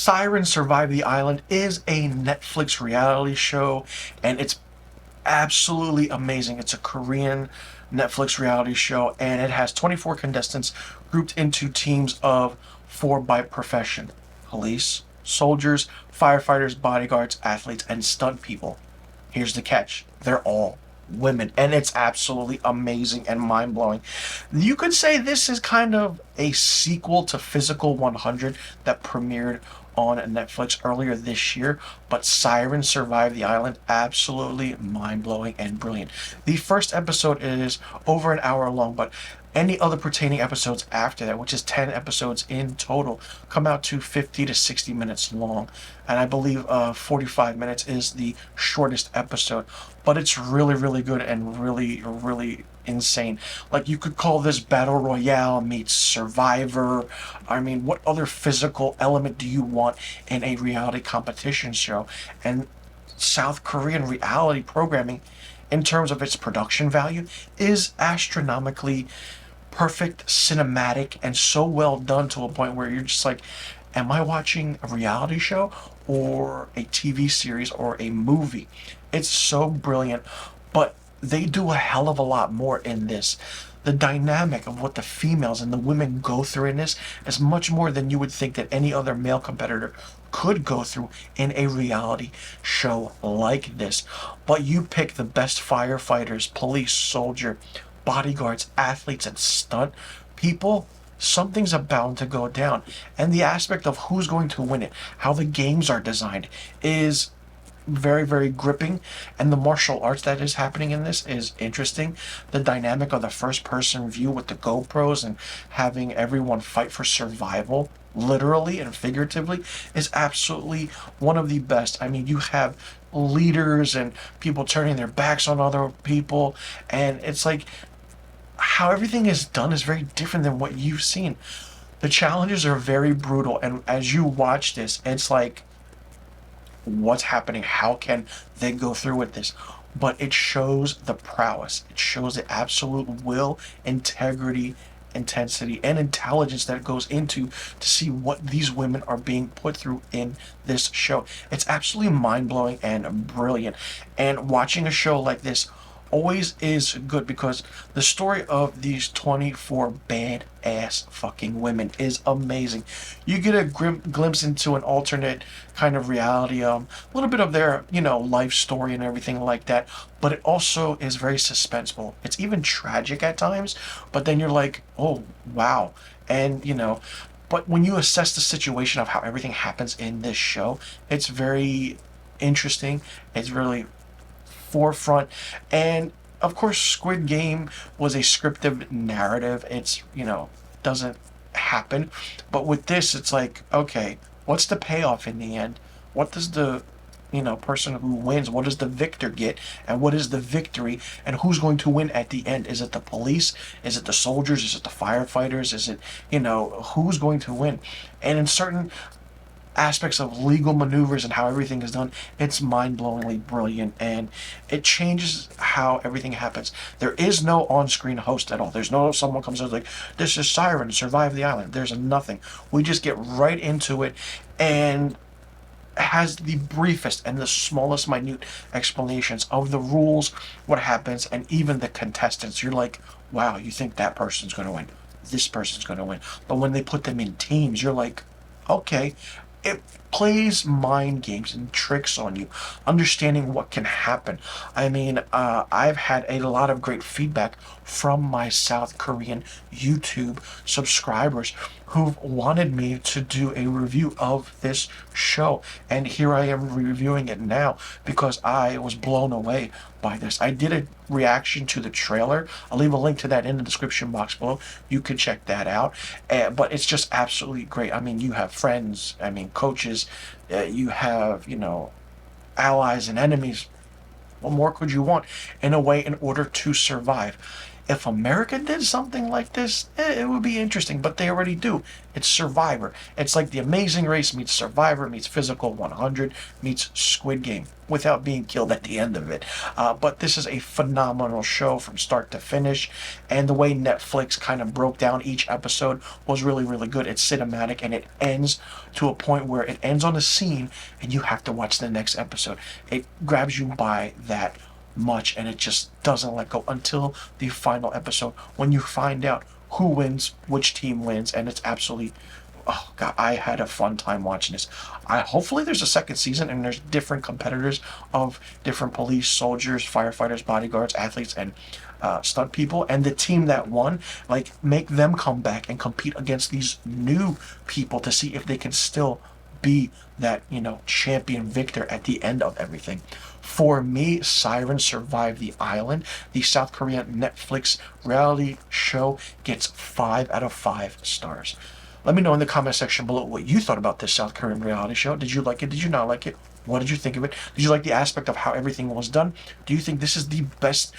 Siren Survive the Island is a Netflix reality show, and it's absolutely amazing. It's a Korean Netflix reality show, and it has 24 contestants grouped into teams of four by profession: police, soldiers, firefighters, bodyguards, athletes, and stunt people. Here's the catch: they're all women, and it's absolutely amazing and mind-blowing. You could say this is kind of a sequel to Physical 100 that premiered on Netflix earlier this year, but Siren Survived the Island, absolutely mind-blowing and brilliant. The first episode is over an hour long, but any other pertaining episodes after that, which is 10 episodes in total, come out to 50 to 60 minutes long. And I believe 45 minutes is the shortest episode. But it's really, really good and really, really insane. Like, you could call this Battle Royale meets Survivor. I mean, what other physical element do you want in a reality competition show? And South Korean reality programming, in terms of its production value, is astronomically perfect, cinematic, and so well done to a point where you're just like, am I watching a reality show or a TV series or a movie? It's so brilliant, but they do a hell of a lot more in this. The dynamic of what the females and the women go through in this is much more than you would think that any other male competitor could go through in a reality show like this. But you pick the best firefighters, police, soldier, bodyguards, athletes, and stunt people, something's bound to go down. And the aspect of who's going to win it, how the games are designed, is very, very gripping. And the martial arts that is happening in this is interesting. The dynamic of the first person view with the GoPros and having everyone fight for survival, literally and figuratively, is absolutely one of the best. I mean, you have leaders and people turning their backs on other people, and it's like how everything is done is very different than what you've seen. The challenges are very brutal, and as you watch this, it's like, what's happening? How can they go through with this? But it shows the prowess. It shows the absolute will, integrity, intensity, and intelligence that goes into to see what these women are being put through in this show. It's absolutely mind-blowing and brilliant. And watching a show like this always is good because the story of these 24 badass fucking women is amazing. You get a glimpse into an alternate kind of reality, a little bit of their, life story and everything like that, but it also is very suspenseful. It's even tragic at times, but then you're like, oh, wow. And, but when you assess the situation of how everything happens in this show, it's very interesting. It's really forefront. And of course, Squid Game was a scripted narrative. It's, doesn't happen. But with this, it's like, okay, what's the payoff in the end? What does the person who wins, what does the victor get, and what is the victory, and who's going to win at the end? Is it the police? Is it the soldiers? Is it the firefighters? Is it, who's going to win? And in certain aspects of legal maneuvers and how everything is done, it's mind-blowingly brilliant, and it changes how everything happens. There is no on-screen host at all. There's no someone comes out like, this is Siren, survive the island. There's nothing. We just get right into it, and has the briefest and the smallest minute explanations of the rules, what happens, and even the contestants. You're like, wow, you think that person's going to win, this person's going to win. But when they put them in teams, you're like, okay. It plays mind games and tricks on you, understanding what can happen. I mean, I've had a lot of great feedback from my South Korean YouTube subscribers who've wanted me to do a review of this show, and here I am reviewing it now because I was blown away by this. I did a reaction to the trailer. I'll leave a link to that in the description box below. You can check that out. But it's just absolutely great. I mean, you have friends, coaches, you have, allies and enemies. What more could you want in a way in order to survive? if America did something like this, it would be interesting, but they already do. It's Survivor. It's like The Amazing Race meets Survivor meets Physical 100 meets Squid Game without being killed at the end of it. But this is a phenomenal show from start to finish, and the way Netflix kind of broke down each episode was really, really good. It's cinematic, and it ends to a point where it ends on a scene, and you have to watch the next episode. It grabs you by that much, and it just doesn't let go until the final episode when you find out who wins, which team wins, and it's absolutely, oh god, I had a fun time watching this. Hopefully there's a second season and there's different competitors of different police, soldiers, firefighters, bodyguards, athletes, and stunt people, and the team that won, like, make them come back and compete against these new people to see if they can still be that, champion victor at the end of everything. For me, Siren survived the island. The South Korean Netflix reality show gets 5 out of 5 stars. Let me know in the comment section below what you thought about this South Korean reality show. Did you like it? Did you not like it? What did you think of it? Did you like the aspect of how everything was done? Do you think this is the best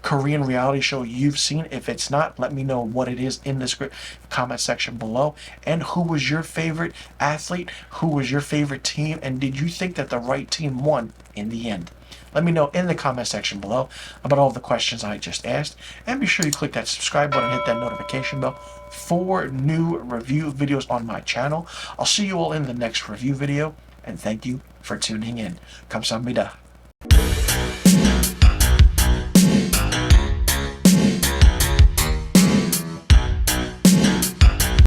Korean reality show you've seen? If it's not, let me know what it is in the comment section below. And who was your favorite athlete? Who was your favorite team? And did you think that the right team won in the end? Let me know in the comment section below about all the questions I just asked. And be sure you click that subscribe button and hit that notification bell for new review videos on my channel. I'll see you all in the next review video. And thank you for tuning in. 감사합니다.